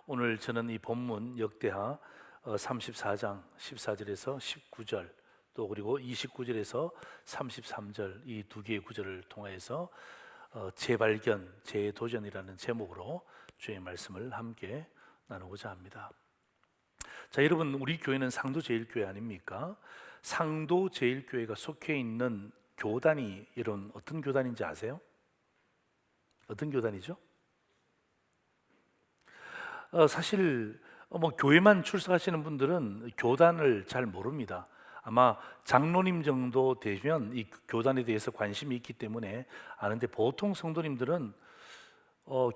오늘 저는 이 본문 역대하 34장 14절에서 19절 또 그리고 29절에서 33절 이 두 개의 구절을 통해서 재발견, 재도전이라는 제목으로 주의 말씀을 함께 나누고자 합니다. 자, 여러분, 우리 교회는 상도제일교회 아닙니까? 상도제일교회가 속해 있는 교단이 여러분 어떤 교단인지 아세요? 어떤 교단이죠? 사실 교회만 출석하시는 분들은 교단을 잘 모릅니다. 아마 장로님 정도 되면 이 교단에 대해서 관심이 있기 때문에 아는데, 보통 성도님들은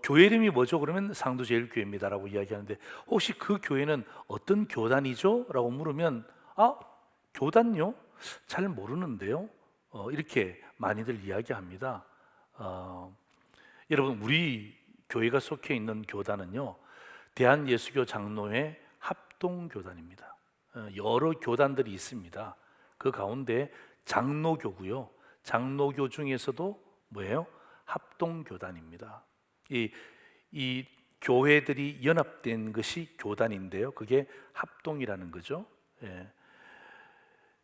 교회 이름이 뭐죠? 그러면 상도제일교회입니다라고 이야기하는데, 혹시 그 교회는 어떤 교단이죠? 라고 물으면 교단요? 잘 모르는데요? 이렇게 많이들 이야기합니다. 여러분, 우리 교회가 속해 있는 교단은요, 대한예수교 장로회 합동교단입니다. 여러 교단들이 있습니다. 그 가운데 장로교고요, 장로교 중에서도 뭐예요? 합동교단입니다. 이 교회들이 연합된 것이 교단인데요, 그게 합동이라는 거죠. 예.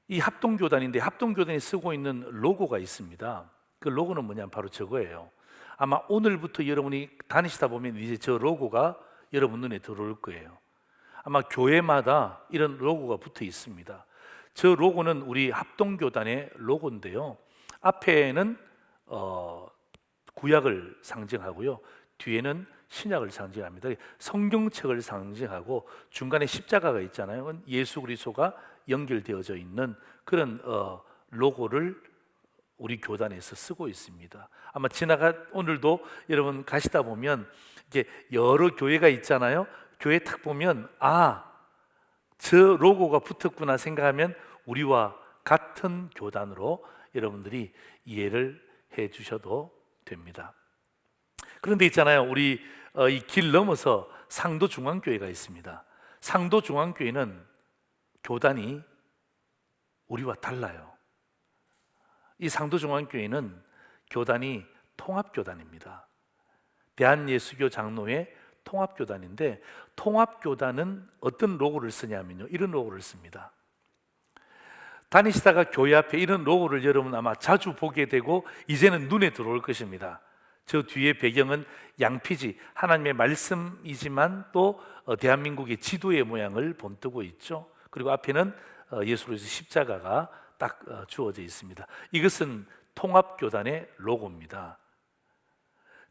이 합동교단인데, 합동교단이 쓰고 있는 로고가 있습니다. 그 로고는 뭐냐면 바로 저거예요. 아마 오늘부터 여러분이 다니시다 보면 이제 저 로고가 여러분 눈에 들어올 거예요. 아마 교회마다 이런 로고가 붙어 있습니다. 저 로고는 우리 합동교단의 로고인데요, 앞에는 구약을 상징하고요, 뒤에는 신약을 상징합니다. 성경책을 상징하고 중간에 십자가가 있잖아요. 예수 그리스도가 연결되어져 있는 그런 로고를 우리 교단에서 쓰고 있습니다. 아마 오늘도 여러분 가시다 보면 이게 여러 교회가 있잖아요. 교회 탁 보면 저 로고가 붙었구나 생각하면 우리와 같은 교단으로 여러분들이 이해를 해 주셔도 됩니다. 그런데 있잖아요, 우리 이 길 넘어서 상도중앙교회가 있습니다. 상도중앙교회는 교단이 우리와 달라요. 이 상도중앙교회는 교단이 통합교단입니다. 대한예수교 장로회 통합교단인데, 통합교단은 어떤 로고를 쓰냐면요, 이런 로고를 씁니다. 다니시다가 교회 앞에 이런 로고를 여러분 아마 자주 보게 되고 이제는 눈에 들어올 것입니다. 저 뒤에 배경은 양피지, 하나님의 말씀이지만 또 대한민국의 지도의 모양을 본뜨고 있죠. 그리고 앞에는 예수 그리스도 십자가가 딱 주어져 있습니다. 이것은 통합교단의 로고입니다.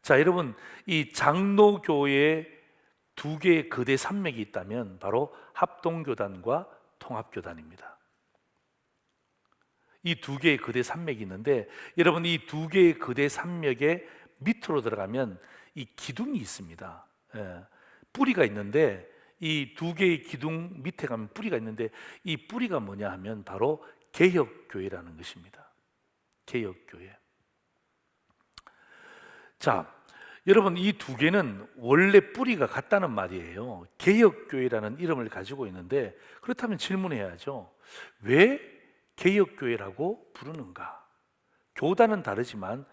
자, 여러분, 이 장로교회에 두 개의 거대 산맥이 있다면 바로 합동교단과 통합교단입니다. 이 두 개의 거대 산맥이 있는데, 여러분, 이 두 개의 거대 산맥의 밑으로 들어가면 이 기둥이 있습니다. 뿌리가 있는데, 이 두 개의 기둥 밑에 가면 뿌리가 있는데, 이 뿌리가 뭐냐 하면 바로 개혁교회라는 것입니다. 개혁교회. 자, 여러분, 이 두 개는 원래 뿌리가 같다는 말이에요. 개혁교회라는 이름을 가지고 있는데, 그렇다면 질문해야죠. 왜 개혁교회라고 부르는가? 교단은 다르지만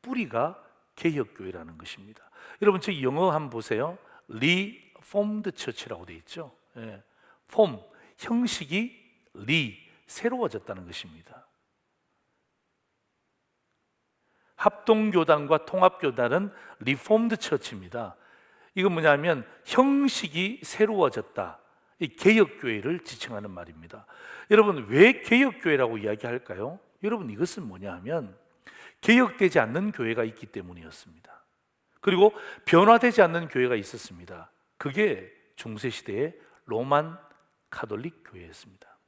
뿌리가 개혁교회라는 것입니다. 여러분, 저기 영어 한번 보세요. Reformed Church라고 되어 있죠. 폼, 형식이 새로워졌다는 것입니다. 합동교단과 통합교단은 리폼드 처치입니다. 이건 뭐냐면 형식이 새로워졌다, 이 개혁교회를 지칭하는 말입니다. 여러분, 왜 개혁교회라고 이야기할까요? 여러분, 이것은 뭐냐 하면 개혁되지 않는 교회가 있기 때문이었습니다. 그리고 변화되지 않는 교회가 있었습니다. 그게 중세시대의 로만 카톨릭 교회였습니다.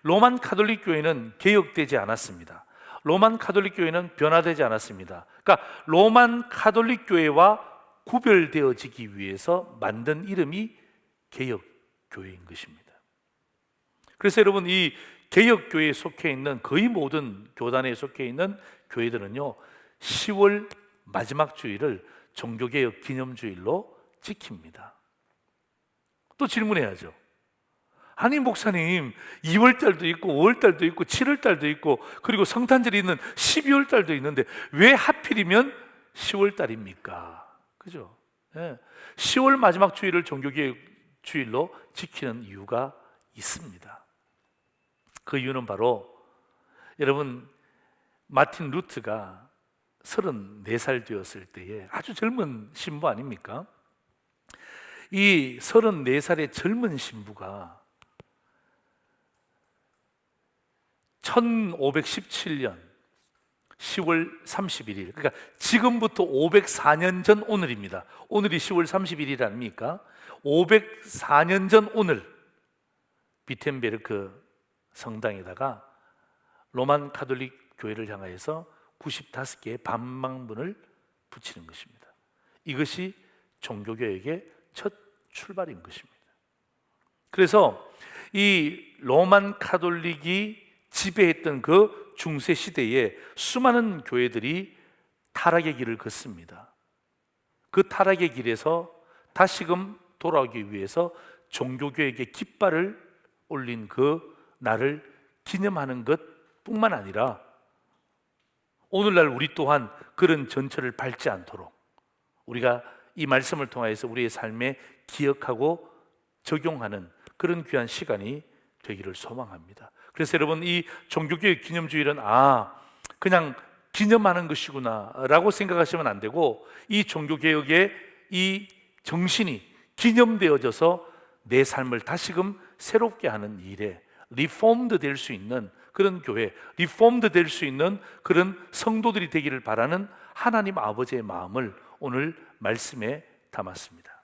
로만 카톨릭 교회는 개혁되지 않았습니다. 로만 카톨릭 교회는 변화되지 않았습니다. 그러니까 로만 카톨릭 교회와 구별되어지기 위해서 만든 이름이 개혁교회인 것입니다. 그래서 여러분, 이 개혁교회에 속해 있는 거의 모든 교단에 속해 있는 교회들은요, 10월 마지막 주일을 종교개혁 기념주일로 지킵니다. 또 질문해야죠. 아니 목사님, 2월달도 있고 5월달도 있고 7월달도 있고 그리고 성탄절이 있는 12월달도 있는데 왜 하필이면 10월달입니까? 그죠? 10월 마지막 주일을 종교개혁 주일로 지키는 이유가 있습니다. 그 이유는 바로 여러분 마틴 루트가 34살 되었을 때에 아주 젊은 신부 아닙니까? 이 34살의 젊은 신부가 1517년 10월 31일, 그러니까 지금부터 504년 전 오늘입니다. 오늘이 10월 31일 아닙니까? 504년 전 오늘 비텐베르크 성당에다가 로만 가톨릭 교회를 향하여서 95개의 반망문을 붙이는 것입니다. 이것이 종교개혁의 첫 출발인 것입니다. 그래서 이 로만 가톨릭이 지배했던 그 중세 시대에 수많은 교회들이 타락의 길을 걷습니다. 그 타락의 길에서 다시금 돌아오기 위해서 종교개혁의 깃발을 올린 그 날을 기념하는 것뿐만 아니라 오늘날 우리 또한 그런 전철을 밟지 않도록 우리가 이 말씀을 통해서 우리의 삶에 기억하고 적용하는 그런 귀한 시간이 되기를 소망합니다. 그래서 여러분, 이 종교개혁 기념주일은 그냥 기념하는 것이구나 라고 생각하시면 안 되고, 이 종교개혁의 이 정신이 기념되어져서 내 삶을 다시금 새롭게 하는 일에 리폼드 될 수 있는 그런 교회, 리폼드 될 수 있는 그런 성도들이 되기를 바라는 하나님 아버지의 마음을 오늘 말씀에 담았습니다.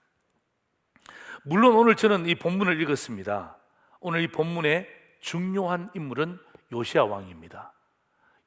물론 오늘 저는 이 본문을 읽었습니다. 오늘 이 본문의 중요한 인물은 요시야 왕입니다.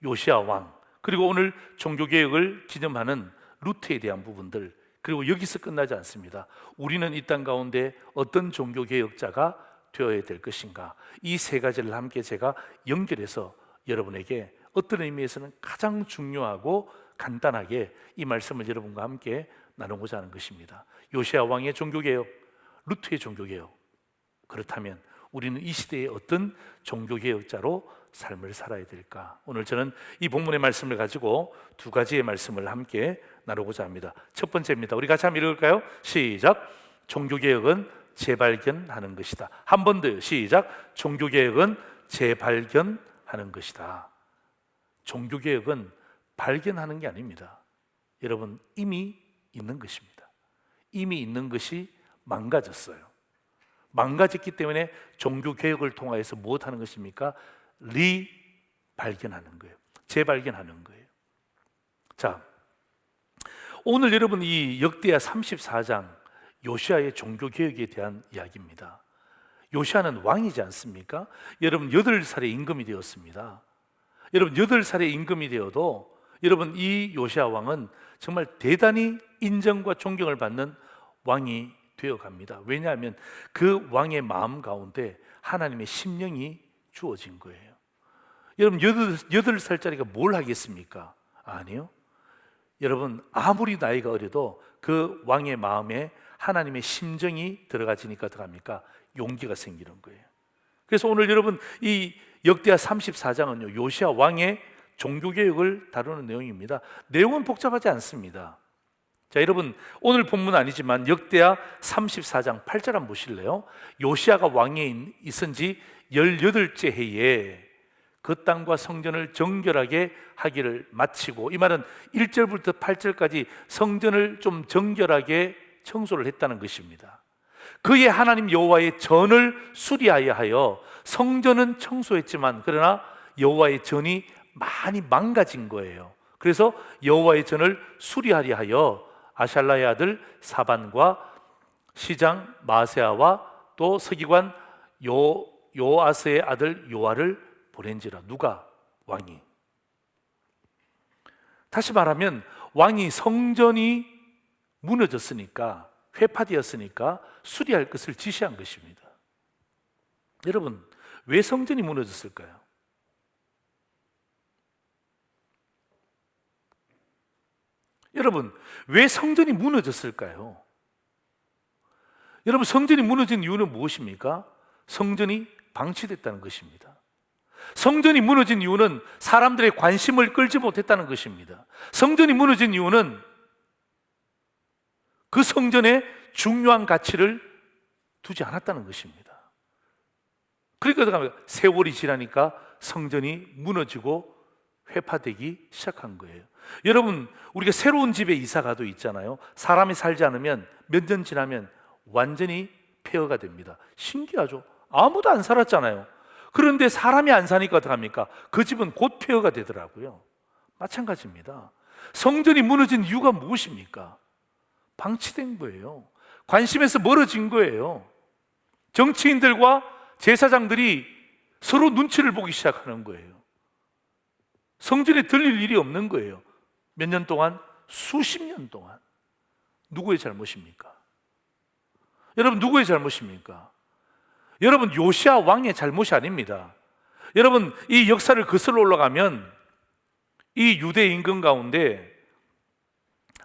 요시야 왕, 그리고 오늘 종교개혁을 기념하는 루트에 대한 부분들, 그리고 여기서 끝나지 않습니다. 우리는 이 땅 가운데 어떤 종교개혁자가 되어야 될 것인가, 이 세 가지를 함께 제가 연결해서 여러분에게 어떤 의미에서는 가장 중요하고 간단하게 이 말씀을 여러분과 함께 나누고자 하는 것입니다. 요시야 왕의 종교개혁, 루트의 종교개혁. 그렇다면 우리는 이 시대에 어떤 종교개혁자로 삶을 살아야 될까? 오늘 저는 이 본문의 말씀을 가지고 두 가지의 말씀을 함께 나누고자 합니다. 첫 번째입니다. 우리 같이 한번 읽을까요? 시작. 종교개혁은 재발견하는 것이다. 한 번 더요. 시작. 종교개혁은 재발견하는 것이다. 종교개혁은 발견하는 게 아닙니다. 여러분, 이미 있는 것입니다. 이미 있는 것이 망가졌어요. 망가졌기 때문에 종교개혁을 통하여서 무엇하는 것입니까? 리발견하는 거예요. 재발견하는 거예요. 자, 오늘 여러분 이 역대하 34장 요시아의 종교개혁에 대한 이야기입니다. 요시아는 왕이지 않습니까? 여러분 8살에 임금이 되었습니다. 여러분 8살에 임금이 되어도 여러분 이 요시아 왕은 정말 대단히 인정과 존경을 받는 왕이 되어갑니다. 왜냐하면 그 왕의 마음 가운데 하나님의 심령이 주어진 거예요. 여러분 8살짜리가 뭘 하겠습니까? 아니요. 여러분 아무리 나이가 어려도 그 왕의 마음에 하나님의 심정이 들어가지니까 어떡합니까? 용기가 생기는 거예요. 그래서 오늘 여러분 이 역대하 34장은요 요시아 왕의 종교개혁을 다루는 내용입니다. 내용은 복잡하지 않습니다. 자, 여러분 오늘 본문 아니지만 역대하 34장 8절 한번 보실래요? 요시아가 왕에 있은 지 18째 해에 그 땅과 성전을 정결하게 하기를 마치고, 이 말은 1절부터 8절까지 성전을 좀 정결하게 청소를 했다는 것입니다. 그의 하나님 여호와의 전을 수리하여 하여 성전은 청소했지만 그러나 여호와의 전이 많이 망가진 거예요. 그래서 여호와의 전을 수리하려 하여 아샬라의 아들 사반과 시장 마세아와 또 서기관 요아스의 아들 요아를 보낸지라. 누가? 왕이. 다시 말하면 왕이 성전이 무너졌으니까, 회파되었으니까 수리할 것을 지시한 것입니다. 여러분 왜 성전이 무너졌을까요? 여러분 왜 성전이 무너졌을까요? 여러분 성전이 무너진 이유는 무엇입니까? 성전이 방치됐다는 것입니다. 성전이 무너진 이유는 사람들의 관심을 끌지 못했다는 것입니다. 성전이 무너진 이유는 그 성전에 중요한 가치를 두지 않았다는 것입니다. 그러니까 세월이 지나니까 성전이 무너지고 회파되기 시작한 거예요. 여러분, 우리가 새로운 집에 이사 가도 있잖아요. 사람이 살지 않으면 몇 년 지나면 완전히 폐허가 됩니다. 신기하죠? 아무도 안 살았잖아요. 그런데 사람이 안 사니까 어떡합니까? 그 집은 곧 폐허가 되더라고요. 마찬가지입니다. 성전이 무너진 이유가 무엇입니까? 방치된 거예요. 관심에서 멀어진 거예요. 정치인들과 제사장들이 서로 눈치를 보기 시작하는 거예요. 성전에 들릴 일이 없는 거예요. 몇 년 동안? 수십 년 동안. 누구의 잘못입니까? 여러분, 누구의 잘못입니까? 여러분, 요시야 왕의 잘못이 아닙니다. 여러분, 이 역사를 거슬러 올라가면 이 유대 임금 가운데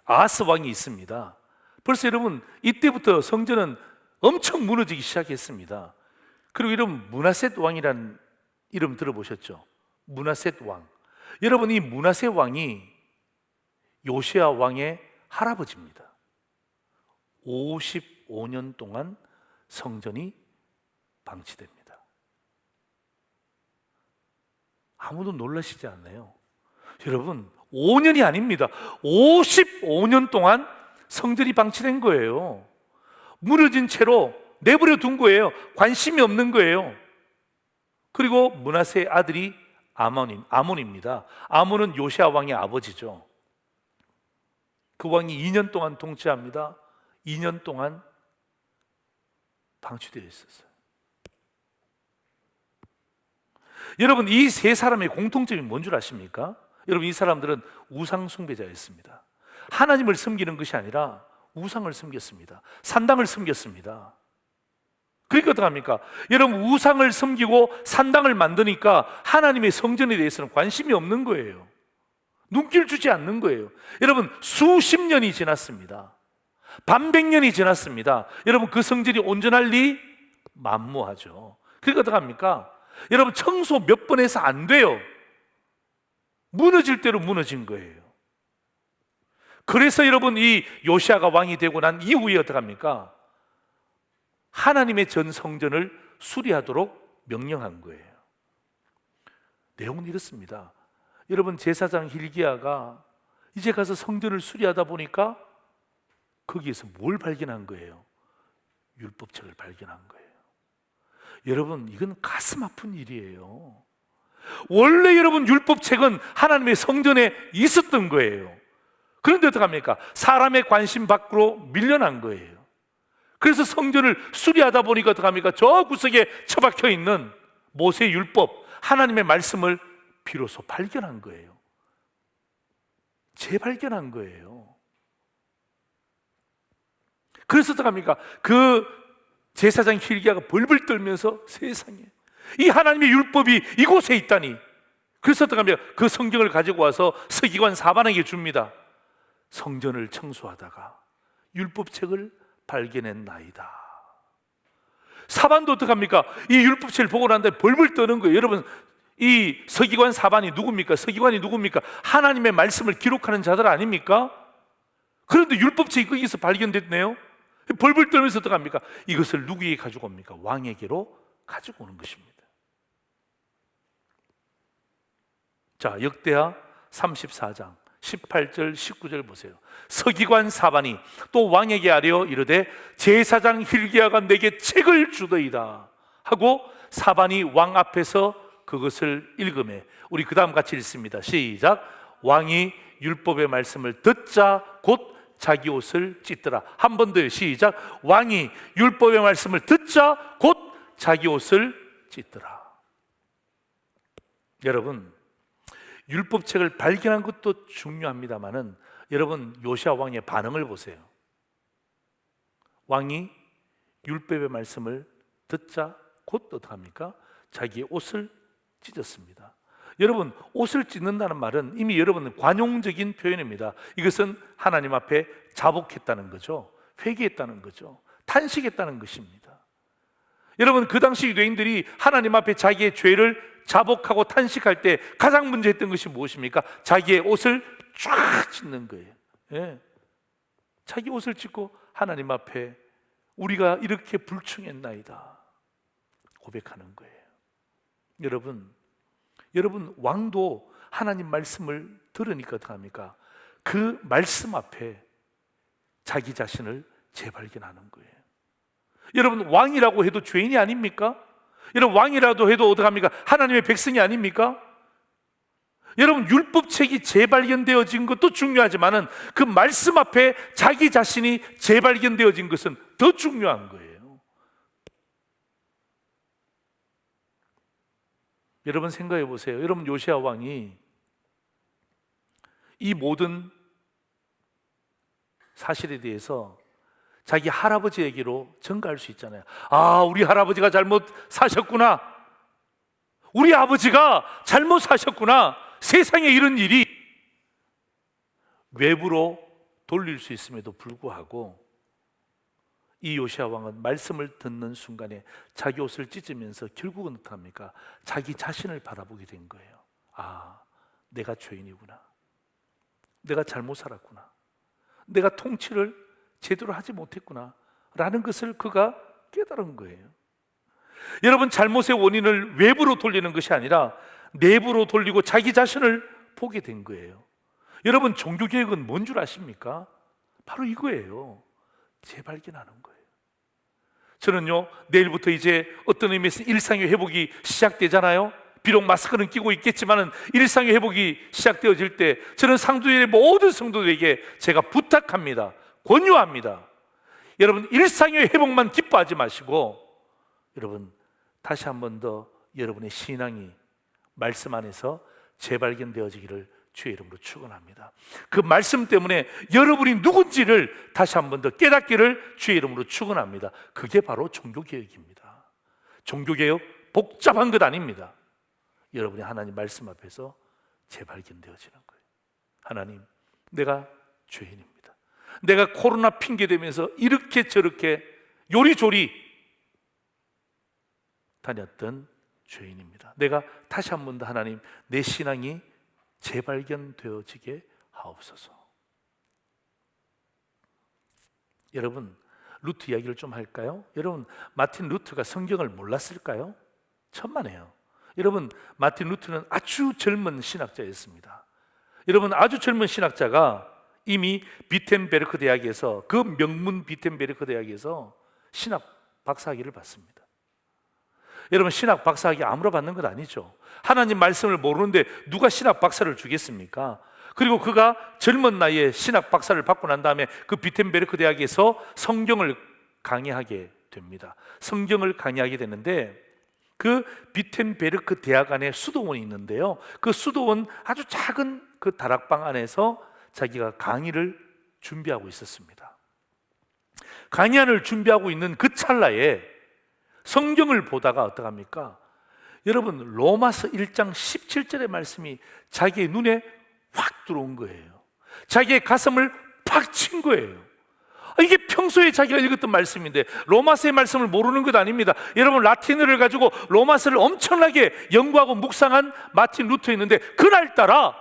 아하스 왕이 있습니다. 벌써 여러분, 이때부터 성전은 엄청 무너지기 시작했습니다. 그리고 이름 므낫셋 왕이라는 이름 들어보셨죠? 므낫셋 왕. 여러분, 이 므낫셋 왕이 요시야 왕의 할아버지입니다. 55년 동안 성전이 방치됩니다. 아무도 놀라시지 않나요? 여러분, 5년이 아닙니다. 55년 동안 성전이 방치된 거예요. 무너진 채로 내버려 둔 거예요. 관심이 없는 거예요. 그리고 므낫세의 아들이 아몬입니다. 아몬은 요시야 왕의 아버지죠. 그 왕이 2년 동안 통치합니다. 2년 동안 방치되어 있었어요. 여러분, 이 세 사람의 공통점이 뭔 줄 아십니까? 여러분, 이 사람들은 우상 숭배자였습니다. 하나님을 섬기는 것이 아니라 우상을 섬겼습니다. 산당을 섬겼습니다. 그러니까 어떡합니까? 여러분, 우상을 섬기고 산당을 만드니까 하나님의 성전에 대해서는 관심이 없는 거예요. 눈길 주지 않는 거예요. 여러분, 수십 년이 지났습니다. 반백년이 지났습니다. 여러분, 그 성전이 온전할 리 만무하죠. 그러니까 어떡합니까? 여러분, 청소 몇 번 해서 안 돼요. 무너질 대로 무너진 거예요. 그래서 여러분, 이 요시야가 왕이 되고 난 이후에 어떡합니까? 하나님의 전 성전을 수리하도록 명령한 거예요. 내용은 이렇습니다. 여러분, 제사장 힐기야가 이제 가서 성전을 수리하다 보니까 거기에서 뭘 발견한 거예요? 율법책을 발견한 거예요. 여러분, 이건 가슴 아픈 일이에요. 원래 여러분, 율법책은 하나님의 성전에 있었던 거예요. 그런데 어떡합니까? 사람의 관심 밖으로 밀려난 거예요. 그래서 성전을 수리하다 보니까 어떡합니까? 저 구석에 처박혀 있는 모세 율법, 하나님의 말씀을 비로소 발견한 거예요. 재발견한 거예요. 그래서 어떡합니까? 그 제사장 힐기야가 벌벌 떨면서 세상에, 이 하나님의 율법이 이곳에 있다니. 그래서 어떡합니까? 그 성경을 가지고 와서 서기관 사반에게 줍니다. 성전을 청소하다가 율법책을 발견했나이다. 사반도 어떡합니까? 이 율법책을 보고 난 다음에 벌벌 떠는 거예요. 여러분, 이 서기관 사반이 누굽니까? 서기관이 누굽니까? 하나님의 말씀을 기록하는 자들 아닙니까? 그런데 율법책이 거기서 발견됐네요. 벌벌 떨면서 어떡합니까? 이것을 누구에게 가지고 옵니까? 왕에게로 가지고 오는 것입니다. 자, 역대하 34장 18절 19절 보세요. 서기관 사반이 또 왕에게 아뢰어 이르되 제사장 힐기야가 내게 책을 주더이다 하고 사반이 왕 앞에서 그것을 읽으매, 우리 그 다음 같이 읽습니다. 시작. 왕이 율법의 말씀을 듣자 곧 자기 옷을 찢더라. 한 번 더요. 시작. 왕이 율법의 말씀을 듣자 곧 자기 옷을 찢더라. 여러분, 율법책을 발견한 것도 중요합니다만은 여러분, 요시야 왕의 반응을 보세요. 왕이 율법의 말씀을 듣자 곧 어떡합니까? 자기의 옷을 찢었습니다. 여러분, 옷을 찢는다는 말은 이미 여러분 관용적인 표현입니다. 이것은 하나님 앞에 자복했다는 거죠. 회개했다는 거죠. 탄식했다는 것입니다. 여러분, 그 당시 유대인들이 하나님 앞에 자기의 죄를 자복하고 탄식할 때 가장 먼저 했던 것이 무엇입니까? 자기의 옷을 쫙 찢는 거예요. 예. 자기 옷을 찢고 하나님 앞에 우리가 이렇게 불충했나이다 고백하는 거예요. 여러분 왕도 하나님 말씀을 들으니까 어떡합니까? 그 말씀 앞에 자기 자신을 재발견하는 거예요. 여러분 왕이라고 해도 죄인이 아닙니까? 여러분 왕이라도 해도 어떡합니까? 하나님의 백성이 아닙니까? 여러분 율법책이 재발견되어진 것도 중요하지만은 그 말씀 앞에 자기 자신이 재발견되어진 것은 더 중요한 거예요. 여러분 생각해 보세요. 여러분 요시야 왕이 이 모든 사실에 대해서 자기 할아버지에게로 전가할 수 있잖아요. 아, 우리 할아버지가 잘못 사셨구나. 우리 아버지가 잘못 사셨구나. 세상에 이런 일이 외부로 돌릴 수 있음에도 불구하고 이 요시야 왕은 말씀을 듣는 순간에 자기 옷을 찢으면서 결국은 어떡합니까? 자기 자신을 바라보게 된 거예요. 아, 내가 죄인이구나. 내가 잘못 살았구나. 내가 통치를 제대로 하지 못했구나 라는 것을 그가 깨달은 거예요. 여러분 잘못의 원인을 외부로 돌리는 것이 아니라 내부로 돌리고 자기 자신을 보게 된 거예요. 여러분 종교개혁은 뭔 줄 아십니까? 바로 이거예요. 재발견하는 거예요. 저는요 내일부터 이제 어떤 의미에서 일상의 회복이 시작되잖아요. 비록 마스크는 끼고 있겠지만은 일상의 회복이 시작되어질 때 저는 상주의 모든 성도들에게 제가 부탁합니다. 권유합니다. 여러분 일상의 회복만 기뻐하지 마시고 여러분 다시 한 번 더 여러분의 신앙이 말씀 안에서 재발견되어지기를 주의 이름으로 축원합니다. 그 말씀 때문에 여러분이 누군지를 다시 한 번 더 깨닫기를 주의 이름으로 축원합니다. 그게 바로 종교개혁입니다. 종교개혁 복잡한 것 아닙니다. 여러분이 하나님 말씀 앞에서 재발견되어지는 거예요. 하나님, 내가 죄인입니다. 내가 코로나 핑계 대면서 이렇게 저렇게 요리조리 다녔던 죄인입니다. 내가 다시 한 번 더 하나님 내 신앙이 재발견되어지게 하옵소서. 여러분 루트 이야기를 좀 할까요? 여러분 마틴 루트가 성경을 몰랐을까요? 천만에요. 여러분 마틴 루트는 아주 젊은 신학자였습니다. 여러분 아주 젊은 신학자가 이미 비텐베르크 대학에서 그 명문 비텐베르크 대학에서 신학 박사학위를 받습니다. 여러분 신학 박사학위 아무나 받는 것 아니죠. 하나님 말씀을 모르는데 누가 신학 박사를 주겠습니까? 그리고 그가 젊은 나이에 신학 박사를 받고 난 다음에 그 비텐베르크 대학에서 성경을 강의하게 됩니다. 성경을 강의하게 되는데 그 비텐베르크 대학 안에 수도원이 있는데요. 그 수도원 아주 작은 그 다락방 안에서 자기가 강의를 준비하고 있었습니다. 강의안을 준비하고 있는 그 찰나에 성경을 보다가 어떡합니까? 여러분 로마서 1장 17절의 말씀이 자기의 눈에 확 들어온 거예요. 자기의 가슴을 팍 친 거예요. 이게 평소에 자기가 읽었던 말씀인데 로마서의 말씀을 모르는 것 아닙니다. 여러분 라틴어를 가지고 로마서를 엄청나게 연구하고 묵상한 마틴 루터였는데 그날따라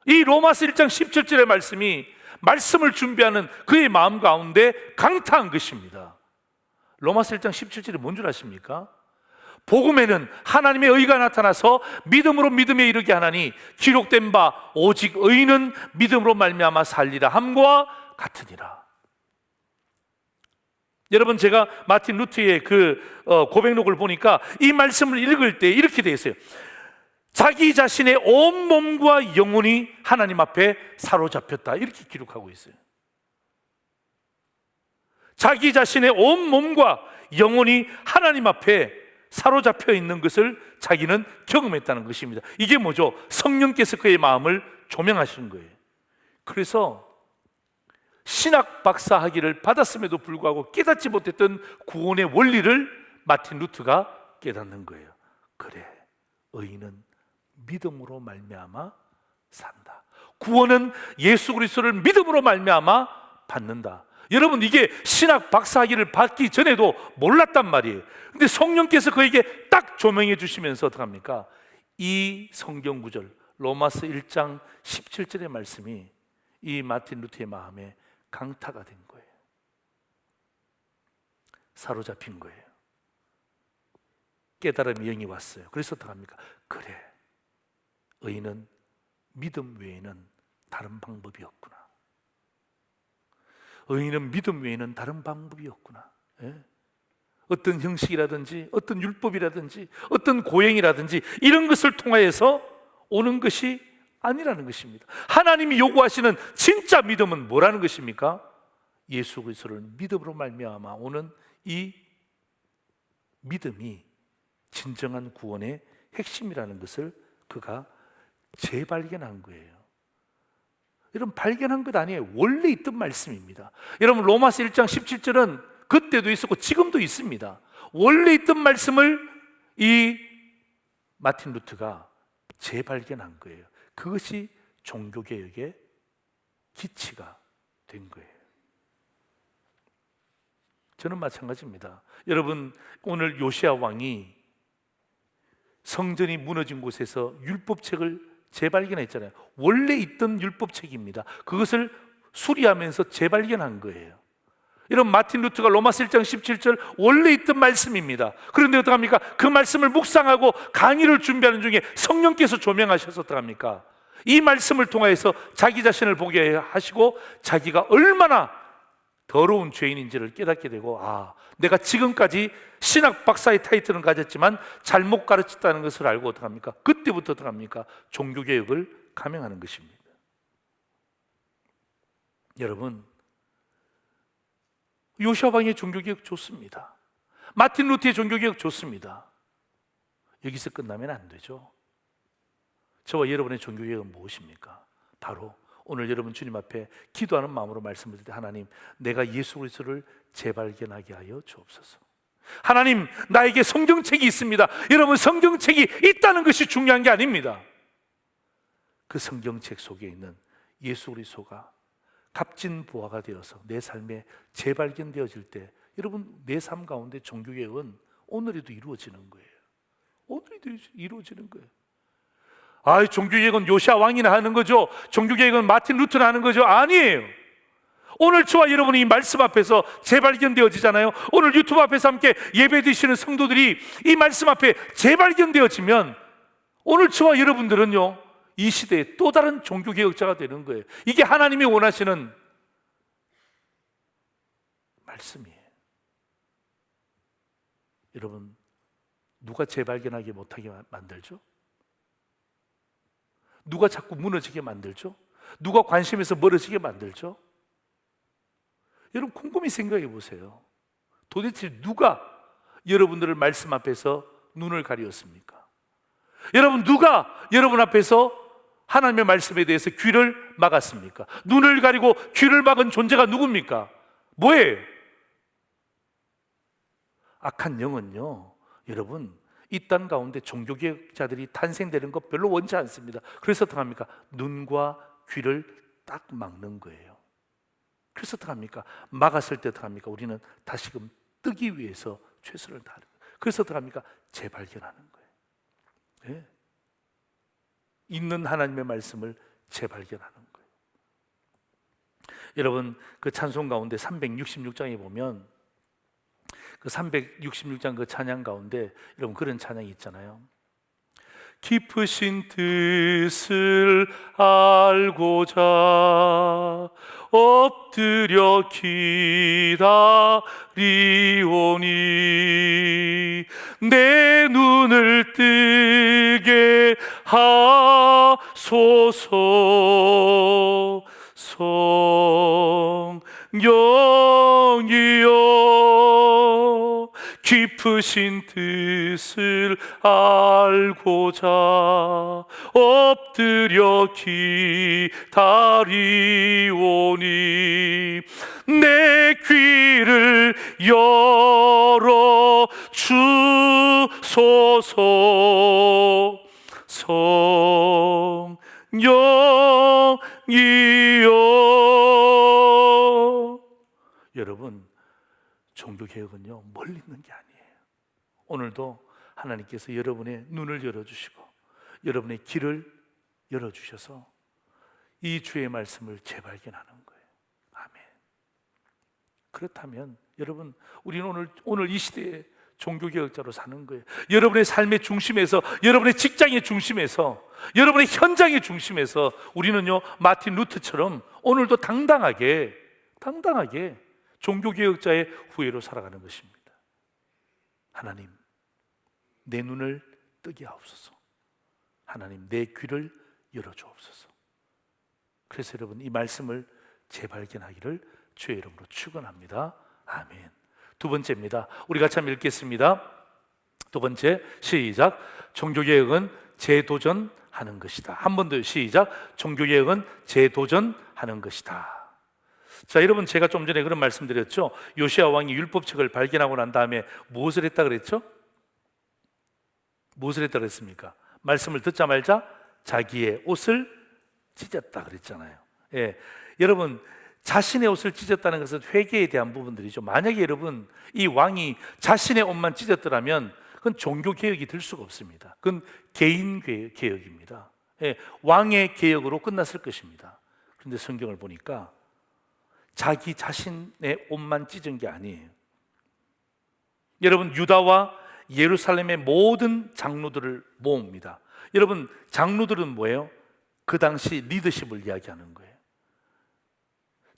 이 로마서 1장 17절의 말씀이 말씀을 준비하는 그의 마음 가운데 강타한 것입니다. 로마서 1장 17절이 뭔 줄 아십니까? 복음에는 하나님의 의가 나타나서 믿음으로 믿음에 이르게 하나니 기록된 바 오직 의인은 믿음으로 말미암아 살리라 함과 같으니라. 여러분 제가 마틴 루트의 그 고백록을 보니까 이 말씀을 읽을 때 이렇게 되어 있어요. 자기 자신의 온 몸과 영혼이 하나님 앞에 사로잡혔다 이렇게 기록하고 있어요. 자기 자신의 온 몸과 영혼이 하나님 앞에 사로잡혀 있는 것을 자기는 경험했다는 것입니다. 이게 뭐죠? 성령께서 그의 마음을 조명하신 거예요. 그래서 신학 박사 학위를 받았음에도 불구하고 깨닫지 못했던 구원의 원리를 마틴 루트가 깨닫는 거예요. 그래, 의인은 믿음으로 말미암아 산다. 구원은 예수 그리스도를 믿음으로 말미암아 받는다. 여러분 이게 신학 박사학위를 받기 전에도 몰랐단 말이에요. 근데 성령께서 그에게 딱 조명해 주시면서 어떡합니까? 이 성경 구절 로마서 1장 17절의 말씀이 이 마틴 루터의 마음에 강타가 된 거예요. 사로잡힌 거예요. 깨달음의 영이 왔어요. 그래서 어떡합니까? 그래, 의인은 믿음 외에는 다른 방법이 없구나. 의인은 믿음 외에는 다른 방법이 없구나. 예? 어떤 형식이라든지 어떤 율법이라든지 어떤 고행이라든지 이런 것을 통하여서 오는 것이 아니라는 것입니다. 하나님이 요구하시는 진짜 믿음은 뭐라는 것입니까? 예수 그리스도를 믿음으로 말미암아 오는 이 믿음이 진정한 구원의 핵심이라는 것을 그가 재발견한 거예요. 여러분, 발견한 것 아니에요. 원래 있던 말씀입니다. 여러분, 로마서 1장 17절은 그때도 있었고 지금도 있습니다. 원래 있던 말씀을 이 마틴 루터가 재발견한 거예요. 그것이 종교개혁의 기치가 된 거예요. 저는 마찬가지입니다. 여러분, 오늘 요시야 왕이 성전이 무너진 곳에서 율법책을 재발견했잖아요. 원래 있던 율법책입니다. 그것을 수리하면서 재발견한 거예요. 여러분, 마틴 루터가 로마서 1장 17절 원래 있던 말씀입니다. 그런데 어떡합니까? 그 말씀을 묵상하고 강의를 준비하는 중에 성령께서 조명하셔서 어떡합니까? 이 말씀을 통해서 자기 자신을 보게 하시고 자기가 얼마나 더러운 죄인인지를 깨닫게 되고, 아, 내가 지금까지 신학 박사의 타이틀은 가졌지만 잘못 가르쳤다는 것을 알고 어떡합니까? 그때부터 어떡합니까? 종교개혁을 감행하는 것입니다. 여러분, 요시야 왕의 종교개혁 좋습니다. 마틴 루터의 종교개혁 좋습니다. 여기서 끝나면 안 되죠. 저와 여러분의 종교개혁은 무엇입니까? 바로 오늘 여러분 주님 앞에 기도하는 마음으로 말씀드릴 때, 하나님, 내가 예수 그리스도를 재발견하게 하여 주옵소서. 하나님, 나에게 성경책이 있습니다. 여러분, 성경책이 있다는 것이 중요한 게 아닙니다. 그 성경책 속에 있는 예수 그리스도가 값진 보화가 되어서 내 삶에 재발견되어질 때, 여러분, 내 삶 가운데 종교개혁은 오늘에도 이루어지는 거예요. 오늘에도 이루어지는 거예요. 아, 종교개혁은 요시야 왕이나 하는 거죠. 종교개혁은 마틴 루터나 하는 거죠. 아니에요. 오늘 저와 여러분이 이 말씀 앞에서 재발견되어지잖아요. 오늘 유튜브 앞에서 함께 예배드리시는 성도들이 이 말씀 앞에 재발견되어지면 오늘 저와 여러분들은요, 이 시대에 또 다른 종교개혁자가 되는 거예요. 이게 하나님이 원하시는 말씀이에요. 여러분, 누가 재발견하게 못하게 만들죠? 누가 자꾸 무너지게 만들죠? 누가 관심에서 멀어지게 만들죠? 여러분, 곰곰이 생각해 보세요. 도대체 누가 여러분들을 말씀 앞에서 눈을 가리었습니까? 여러분, 누가 여러분 앞에서 하나님의 말씀에 대해서 귀를 막았습니까? 눈을 가리고 귀를 막은 존재가 누굽니까? 뭐예요? 악한 영은요, 여러분, 이 땅 가운데 종교개혁자들이 탄생되는 것 별로 원치 않습니다. 그래서 어떡합니까? 눈과 귀를 딱 막는 거예요. 그래서 어떡합니까? 막았을 때 어떡합니까? 우리는 다시금 뜨기 위해서 최선을 다하는 거예요. 그래서 어떡합니까? 재발견하는 거예요. 네? 있는 하나님의 말씀을 재발견하는 거예요. 여러분, 그 찬송 가운데 366장에 보면 그 366장 그 찬양 가운데 여러분 그런 찬양이 있잖아요. 깊으신 뜻을 알고자 엎드려 기다리오니 내 눈을 뜨게 하소서. 성령이여, 깊으신 뜻을 알고자 엎드려 기다리오니 내 귀를 열어 주소서. 성령이여. 여러분, 종교개혁은요, 멀리 있는 게 아니에요. 오늘도 하나님께서 여러분의 눈을 열어주시고 여러분의 길을 열어주셔서 이 주의 말씀을 재발견하는 거예요. 아멘. 그렇다면 여러분, 우리는 오늘 이 시대에 종교개혁자로 사는 거예요. 여러분의 삶의 중심에서, 여러분의 직장의 중심에서, 여러분의 현장의 중심에서 우리는요, 마틴 루터처럼 오늘도 당당하게 종교개혁자의 후예로 살아가는 것입니다. 하나님, 내 눈을 뜨게 하옵소서. 하나님, 내 귀를 열어주옵소서. 그래서 여러분, 이 말씀을 재발견하기를 주의 이름으로 축원합니다. 아멘. 두 번째입니다. 우리 같이 한번 읽겠습니다. 두 번째, 시작. 종교개혁은 재도전하는 것이다. 한 번 더 시작. 종교개혁은 재도전하는 것이다. 자, 여러분, 제가 좀 전에 그런 말씀드렸죠. 요시야 왕이 율법책을 발견하고 난 다음에 무엇을 했다 그랬죠? 무엇을 했다 그랬습니까? 말씀을 듣자마자 자기의 옷을 찢었다 그랬잖아요. 예, 여러분, 자신의 옷을 찢었다는 것은 회개에 대한 부분들이죠. 만약에 여러분, 이 왕이 자신의 옷만 찢었더라면 그건 종교개혁이 될 수가 없습니다. 그건 개인 개혁입니다. 예, 왕의 개혁으로 끝났을 것입니다. 그런데 성경을 보니까 자기 자신의 옷만 찢은 게 아니에요. 여러분, 유다와 예루살렘의 모든 장로들을 모읍니다. 여러분, 장로들은 뭐예요? 그 당시 리더십을 이야기하는 거예요.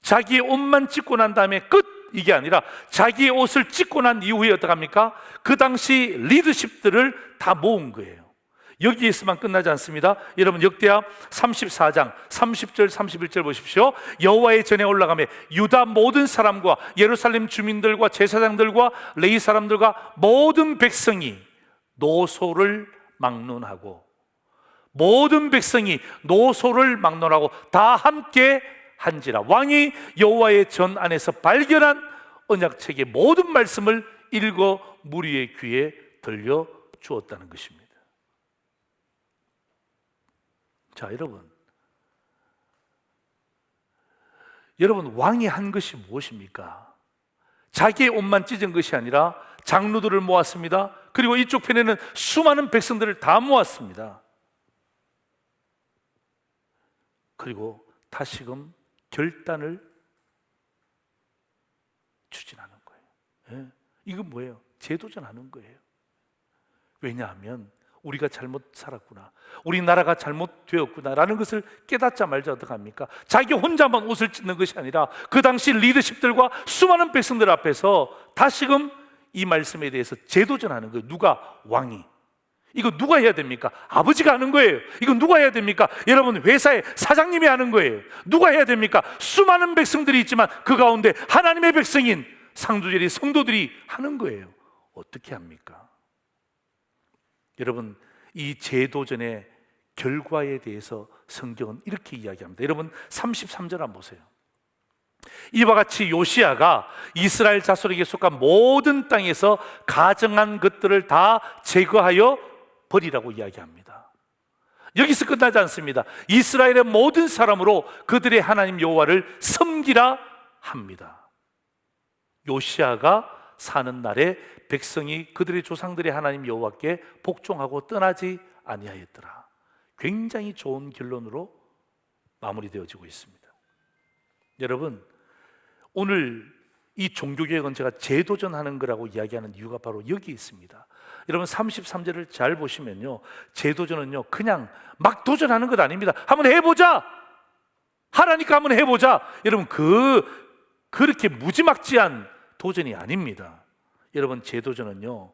자기의 옷만 찢고 난 다음에 끝! 이게 아니라 자기의 옷을 찢고 난 이후에 어떡합니까? 그 당시 리더십들을 다 모은 거예요. 여기에서만 끝나지 않습니다. 여러분, 역대하 34장 30절 31절 보십시오. 여호와의 전에 올라가며 유다 모든 사람과 예루살렘 주민들과 제사장들과 레위 사람들과 모든 백성이 노소를 막론하고, 모든 백성이 노소를 막론하고 다 함께 한지라. 왕이 여호와의 전 안에서 발견한 언약책의 모든 말씀을 읽어 무리의 귀에 들려 주었다는 것입니다. 자, 여러분, 왕이 한 것이 무엇입니까? 자기의 옷만 찢은 것이 아니라 장로들을 모았습니다. 그리고 이쪽 편에는 수많은 백성들을 다 모았습니다. 그리고 다시금 결단을 추진하는 거예요. 예? 이건 뭐예요? 재도전하는 거예요. 왜냐하면 우리가 잘못 살았구나, 우리나라가 잘못되었구나라는 것을 깨닫자마자 어떡합니까? 자기 혼자만 옷을 찢는 것이 아니라 그 당시 리더십들과 수많은 백성들 앞에서 다시금 이 말씀에 대해서 재도전하는 거예요. 누가? 왕이. 이거 누가 해야 됩니까? 아버지가 하는 거예요. 이거 누가 해야 됩니까? 여러분, 회사의 사장님이 하는 거예요. 누가 해야 됩니까? 수많은 백성들이 있지만 그 가운데 하나님의 백성인 상주절이 성도들이 하는 거예요. 어떻게 합니까? 여러분, 이 재도전의 결과에 대해서 성경은 이렇게 이야기합니다. 여러분, 33절 한번 보세요. 이와 같이 요시야가 이스라엘 자손에게 속한 모든 땅에서 가정한 것들을 다 제거하여 버리라고 이야기합니다. 여기서 끝나지 않습니다. 이스라엘의 모든 사람으로 그들의 하나님 여호와를 섬기라 합니다. 요시야가 사는 날에 백성이 그들의 조상들의 하나님 여호와께 복종하고 떠나지 아니하였더라. 굉장히 좋은 결론으로 마무리되어지고 있습니다. 여러분, 오늘 이 종교개혁은 제가 재도전하는 거라고 이야기하는 이유가 바로 여기 있습니다. 여러분, 33절을 잘 보시면요, 재도전은요 그냥 막 도전하는 것 아닙니다. 한번 해보자, 하라니까 한번 해보자. 여러분, 그렇게 무지막지한 도전이 아닙니다. 여러분, 재도전은요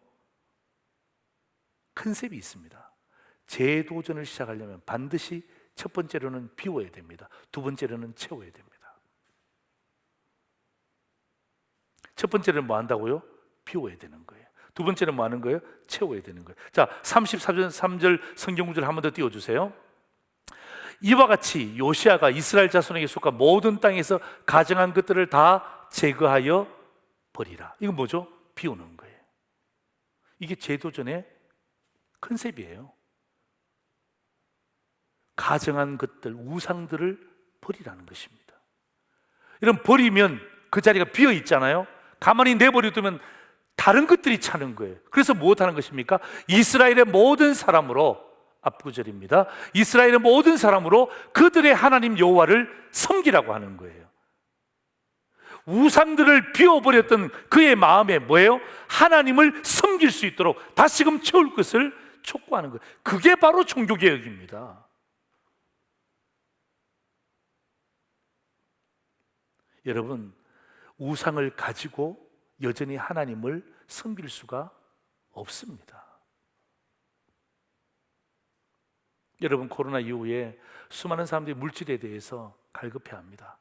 컨셉이 있습니다. 재도전을 시작하려면 반드시 첫 번째로는 비워야 됩니다. 두 번째로는 채워야 됩니다. 첫 번째는 뭐 한다고요? 비워야 되는 거예요. 두 번째는 뭐 하는 거예요? 채워야 되는 거예요. 자, 33절 성경 구절 한 번 더 띄워주세요. 이와 같이 요시야가 이스라엘 자손에게 속한 모든 땅에서 가정한 것들을 다 제거하여 버리라. 이건 뭐죠? 비우는 거예요. 이게 재도전의 컨셉이에요. 가정한 것들, 우상들을 버리라는 것입니다. 이런 버리면 그 자리가 비어 있잖아요. 가만히 내버려두면 다른 것들이 차는 거예요. 그래서 무엇하는 것입니까? 이스라엘의 모든 사람으로, 앞구절입니다. 이스라엘의 모든 사람으로 그들의 하나님 여호와를 섬기라고 하는 거예요. 우상들을 비워버렸던 그의 마음에 뭐예요? 하나님을 섬길 수 있도록 다시금 채울 것을 촉구하는 거예요. 그게 바로 종교개혁입니다. 여러분, 우상을 가지고 여전히 하나님을 섬길 수가 없습니다. 여러분, 코로나 이후에 수많은 사람들이 물질에 대해서 갈급해합니다.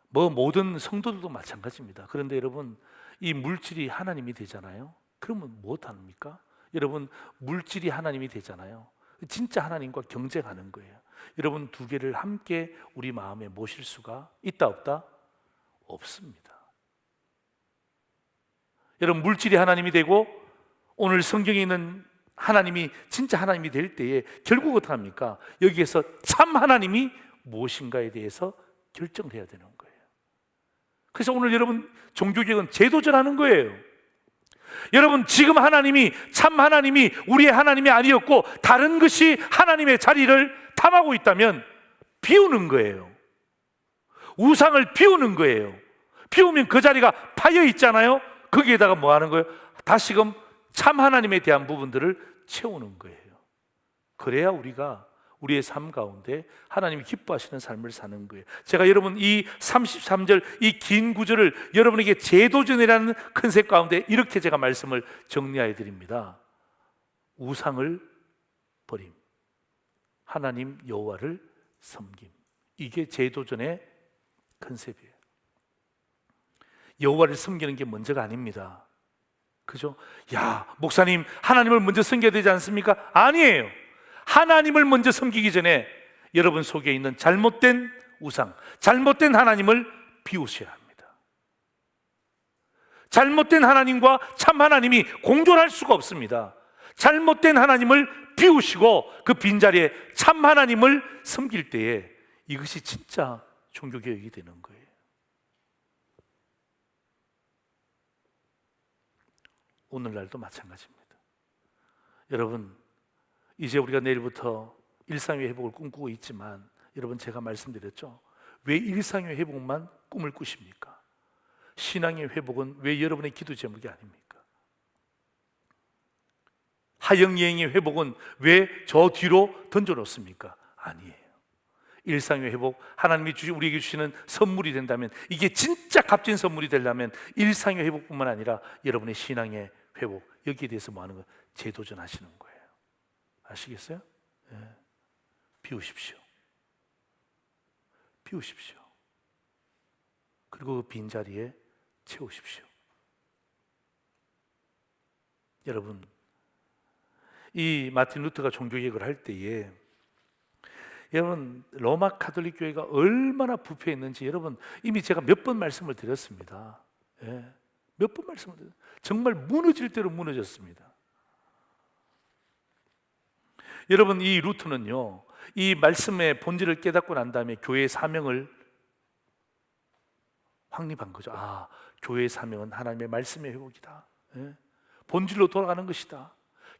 모든 성도들도 마찬가지입니다. 그런데 여러분, 이 물질이 하나님이 되잖아요. 그러면 무엇합니까? 여러분, 물질이 하나님이 되잖아요. 진짜 하나님과 경쟁하는 거예요. 여러분, 두 개를 함께 우리 마음에 모실 수가 있다 없다? 없습니다. 여러분, 물질이 하나님이 되고 오늘 성경에 있는 하나님이 진짜 하나님이 될 때에 결국 어떻게 합니까? 여기에서 참 하나님이 무엇인가에 대해서 결정을 해야 되는 거예요. 그래서 오늘 여러분, 종교개혁은 재도전하는 거예요. 여러분, 지금 하나님이 참 하나님이 우리의 하나님이 아니었고 다른 것이 하나님의 자리를 탐하고 있다면 비우는 거예요. 우상을 비우는 거예요. 비우면 그 자리가 파여 있잖아요. 거기에다가 뭐 하는 거예요? 다시금 참 하나님에 대한 부분들을 채우는 거예요. 그래야 우리가 우리의 삶 가운데 하나님이 기뻐하시는 삶을 사는 거예요. 제가 여러분 이 33절 이 긴 구절을 여러분에게 재도전이라는 컨셉 가운데 이렇게 제가 말씀을 정리해 드립니다. 우상을 버림, 하나님 여호와를 섬김. 이게 재도전의 컨셉이에요. 여호와를 섬기는 게 먼저가 아닙니다. 그죠? 야, 목사님, 하나님을 먼저 섬겨야 되지 않습니까? 아니에요. 하나님을 먼저 섬기기 전에 여러분 속에 있는 잘못된 우상, 잘못된 하나님을 비우셔야 합니다. 잘못된 하나님과 참 하나님이 공존할 수가 없습니다. 잘못된 하나님을 비우시고 그 빈자리에 참 하나님을 섬길 때에 이것이 진짜 종교개혁이 되는 거예요. 오늘날도 마찬가지입니다. 여러분, 이제 우리가 내일부터 일상의 회복을 꿈꾸고 있지만 여러분, 제가 말씀드렸죠. 왜 일상의 회복만 꿈을 꾸십니까? 신앙의 회복은 왜 여러분의 기도 제목이 아닙니까? 하영여행의 회복은 왜 저 뒤로 던져놓습니까? 아니에요. 일상의 회복, 하나님이 우리에게 주시는 선물이 된다면, 이게 진짜 값진 선물이 되려면 일상의 회복뿐만 아니라 여러분의 신앙의 회복, 여기에 대해서 뭐 하는 거예요? 재도전하시는 거예요. 아시겠어요? 네. 비우십시오. 비우십시오. 그리고 그 빈자리에 채우십시오. 여러분, 이 마틴 루터가 종교개혁을 할 때에 여러분, 로마 가톨릭 교회가 얼마나 부패했는지 여러분 이미 제가 몇 번 말씀을 드렸습니다. 예, 몇 번 말씀을 드렸어요. 정말 무너질 대로 무너졌습니다. 여러분, 이 루터는요, 이 말씀의 본질을 깨닫고 난 다음에 교회의 사명을 확립한 거죠. 아, 교회의 사명은 하나님의 말씀의 회복이다. 예? 본질로 돌아가는 것이다.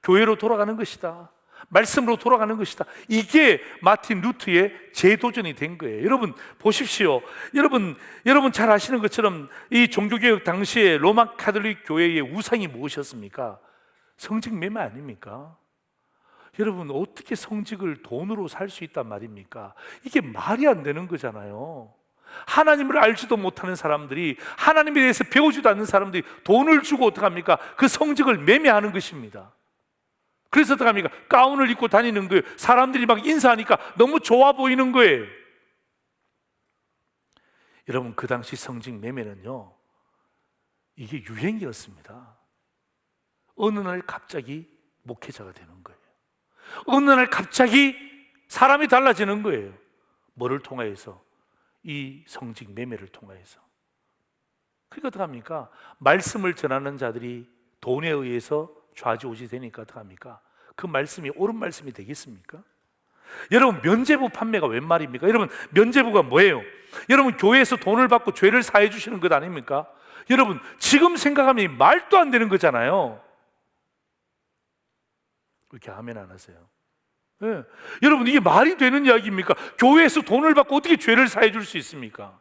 교회로 돌아가는 것이다. 말씀으로 돌아가는 것이다. 이게 마틴 루터의 재도전이 된 거예요. 여러분 보십시오. 여러분 잘 아시는 것처럼 이 종교개혁 당시에 로마 가톨릭 교회의 우상이 무엇이었습니까? 성직 매매 아닙니까? 여러분, 어떻게 성직을 돈으로 살 수 있단 말입니까? 이게 말이 안 되는 거잖아요. 하나님을 알지도 못하는 사람들이, 하나님에 대해서 배우지도 않는 사람들이 돈을 주고 어떡합니까? 그 성직을 매매하는 것입니다. 그래서 어떡합니까? 가운을 입고 다니는 거예요. 사람들이 막 인사하니까 너무 좋아 보이는 거예요. 여러분, 그 당시 성직 매매는요, 이게 유행이었습니다. 어느 날 갑자기 목회자가 되는 거예요. 어느 날 갑자기 사람이 달라지는 거예요. 뭐를 통하여서? 이 성직 매매를 통하여서. 그러니까 어떡합니까? 말씀을 전하는 자들이 돈에 의해서 좌지우지 되니까 어떡합니까? 그 말씀이 옳은 말씀이 되겠습니까? 여러분, 면죄부 판매가 웬 말입니까? 여러분, 면죄부가 뭐예요? 여러분, 교회에서 돈을 받고 죄를 사해 주시는 것 아닙니까? 여러분, 지금 생각하면 말도 안 되는 거잖아요. 그렇게 하면 안 하세요? 네. 여러분, 이게 말이 되는 이야기입니까? 교회에서 돈을 받고 어떻게 죄를 사해 줄 수 있습니까?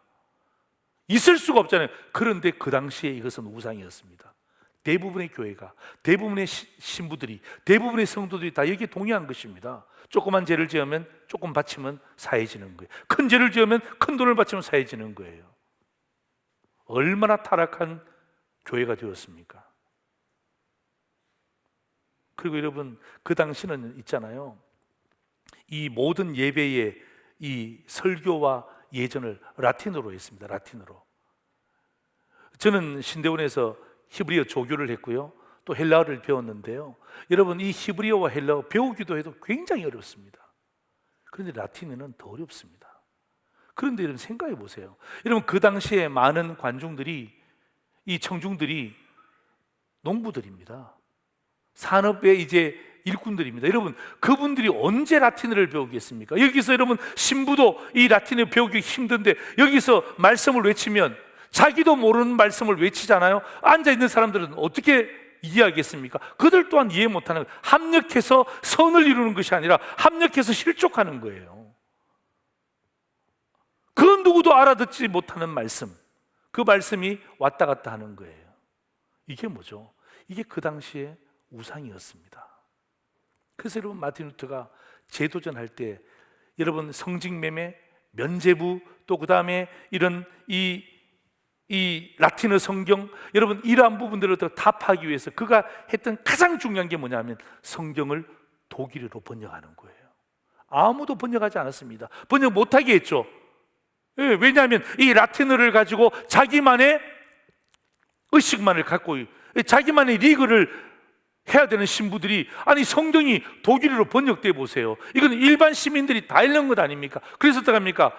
있을 수가 없잖아요. 그런데 그 당시에 이것은 우상이었습니다. 대부분의 교회가, 대부분의 신부들이, 대부분의 성도들이 다 여기에 동의한 것입니다. 조그만 죄를 지으면 조금 바치면 사해지는 거예요. 큰 죄를 지으면 큰 돈을 바치면 사해지는 거예요. 얼마나 타락한 교회가 되었습니까? 그리고 여러분, 그 당시는 있잖아요, 이 모든 예배의 이 설교와 예전을 라틴어로 했습니다. 라틴어로. 저는 신대원에서 히브리어 조교를 했고요, 또 헬라어를 배웠는데요, 여러분, 이 히브리어와 헬라어 배우기도 해도 굉장히 어렵습니다. 그런데 라틴어는 더 어렵습니다. 그런데 여러분 생각해 보세요. 여러분, 그 당시에 많은 관중들이, 이 청중들이 농부들입니다. 산업의 이제 일꾼들입니다. 여러분, 그분들이 언제 라틴어를 배우겠습니까? 여기서 여러분, 신부도 이 라틴어 배우기 힘든데 여기서 말씀을 외치면 자기도 모르는 말씀을 외치잖아요. 앉아있는 사람들은 어떻게 이해하겠습니까? 그들 또한 이해 못하는 거예요. 합력해서 선을 이루는 것이 아니라 합력해서 실족하는 거예요. 그 누구도 알아듣지 못하는 말씀, 그 말씀이 왔다 갔다 하는 거예요. 이게 뭐죠? 이게 그 당시에 우상이었습니다. 그래서 여러분, 마틴 루터가 재도전할 때 여러분, 성직매매, 면죄부, 또 그 다음에 이런 이 라틴어 성경, 여러분, 이러한 부분들을 다 파악하기 위해서 그가 했던 가장 중요한 게 뭐냐면 성경을 독일어로 번역하는 거예요. 아무도 번역하지 않았습니다. 번역 못하게 했죠. 왜냐하면 이 라틴어를 가지고 자기만의 의식만을 갖고, 자기만의 리그를 해야 되는 신부들이, 아니 성경이 독일어로 번역돼 보세요. 이건 일반 시민들이 다 읽는 것 아닙니까? 그래서 어떡합니까?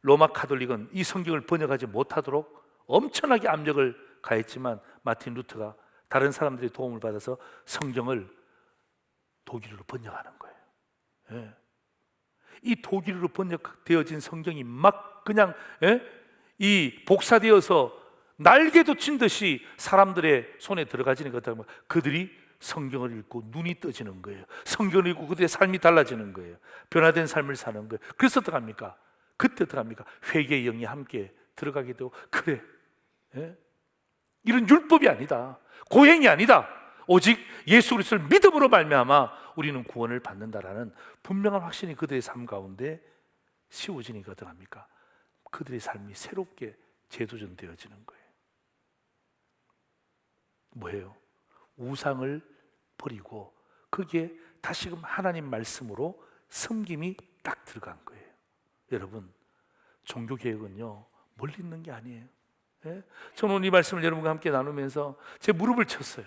로마 카톨릭은 이 성경을 번역하지 못하도록 엄청나게 압력을 가했지만 마틴 루터가 다른 사람들의 도움을 받아서 성경을 독일어로 번역하는 거예요. 예. 이 독일어로 번역되어진 성경이 막 그냥 이 복사되어서 날개도 친 듯이 사람들의 손에 들어가지는 것 같아요. 그들이 성경을 읽고 눈이 떠지는 거예요. 성경을 읽고 그들의 삶이 달라지는 거예요. 변화된 삶을 사는 거예요. 그래서 어떡합니까? 그때 어떡합니까? 회개의 영이 함께 들어가게 되고, 그래, 이런 율법이 아니다, 고행이 아니다, 오직 예수 그리스도를 믿음으로 말미암아 우리는 구원을 받는다라는 분명한 확신이 그들의 삶 가운데 씌워지니까 어떡합니까? 그들의 삶이 새롭게 재도전되어지는 거예요. 뭐예요? 우상을 버리고 거기에 다시금 하나님 말씀으로 섬김이 딱 들어간 거예요. 여러분, 종교개혁은요 멀리 있는 게 아니에요. 저는 오늘 이 말씀을 여러분과 함께 나누면서 제 무릎을 쳤어요.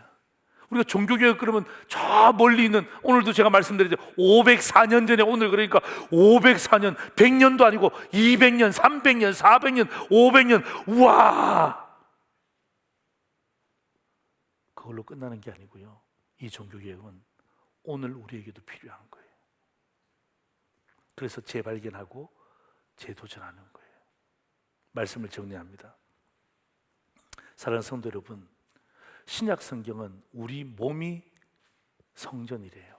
우리가 종교개혁 그러면 저 멀리 있는, 오늘도 제가 말씀드렸죠, 504년 전에, 오늘 그러니까 504년, 100년도 아니고 200년, 300년, 400년, 500년, 우와, 그걸로 끝나는 게 아니고요, 이 종교개혁은 오늘 우리에게도 필요한 거예요. 그래서 재발견하고 재도전하는 거예요. 말씀을 정리합니다. 사랑하는 성도 여러분, 신약 성경은 우리 몸이 성전이래요.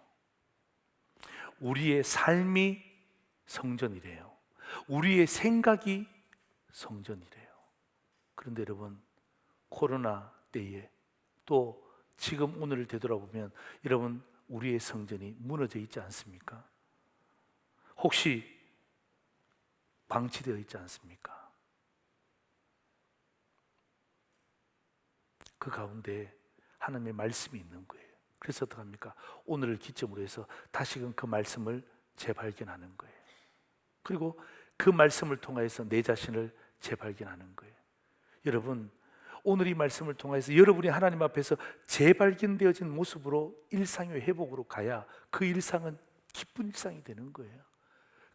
우리의 삶이 성전이래요. 우리의 생각이 성전이래요. 그런데 여러분, 코로나 때에 또 지금 오늘을 되돌아보면 여러분, 우리의 성전이 무너져 있지 않습니까? 혹시 방치되어 있지 않습니까? 그 가운데 하나님의 말씀이 있는 거예요. 그래서 어떡합니까? 오늘을 기점으로 해서 다시금 그 말씀을 재발견하는 거예요. 그리고 그 말씀을 통해서 내 자신을 재발견하는 거예요. 여러분, 오늘 이 말씀을 통해서 여러분이 하나님 앞에서 재발견되어진 모습으로 일상의 회복으로 가야 그 일상은 기쁜 일상이 되는 거예요.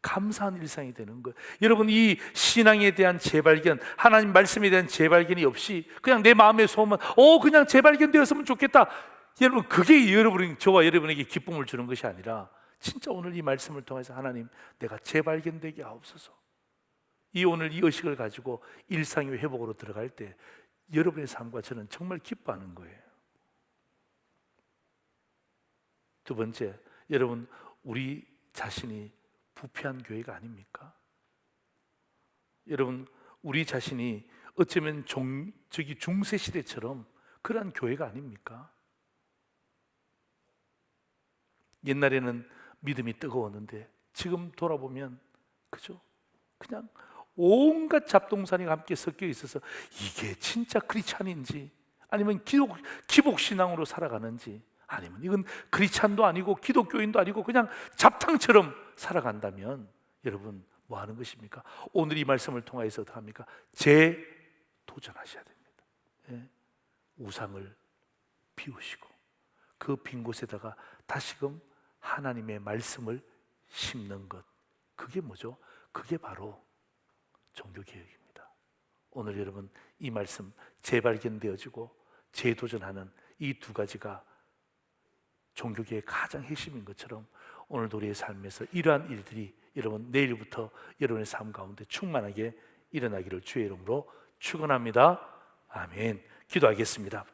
감사한 일상이 되는 거예요. 여러분, 이 신앙에 대한 재발견, 하나님 말씀에 대한 재발견이 없이 그냥 내 마음의 소원, 그냥 재발견되었으면 좋겠다, 여러분, 그게 저와 여러분에게 기쁨을 주는 것이 아니라 진짜 오늘 이 말씀을 통해서 하나님, 내가 재발견되게 하옵소서. 오늘 이 의식을 가지고 일상의 회복으로 들어갈 때 여러분의 삶과 저는 정말 기뻐하는 거예요. 두 번째, 여러분, 우리 자신이 부패한 교회가 아닙니까? 여러분, 우리 자신이 어쩌면 중세 시대처럼 그러한 교회가 아닙니까? 옛날에는 믿음이 뜨거웠는데 지금 돌아보면 그죠? 그냥 온갖 잡동사니가 함께 섞여 있어서 이게 진짜 크리스찬인지 아니면 기복신앙으로 살아가는지 아니면 이건 크리스찬도 아니고 기독교인도 아니고 그냥 잡탕처럼 살아간다면 여러분 뭐 하는 것입니까? 오늘 이 말씀을 통해서 어떻게 합니까? 재도전하셔야 됩니다. 예? 우상을 비우시고 그 빈 곳에다가 다시금 하나님의 말씀을 심는 것, 그게 뭐죠? 그게 바로 종교개혁입니다. 오늘 여러분 이 말씀 재발견되어지고 재도전하는 이 두 가지가 종교개혁의 가장 핵심인 것처럼 오늘도 우리의 삶에서 이러한 일들이 여러분 내일부터 여러분의 삶 가운데 충만하게 일어나기를 주의 이름으로 축원합니다. 아멘. 기도하겠습니다.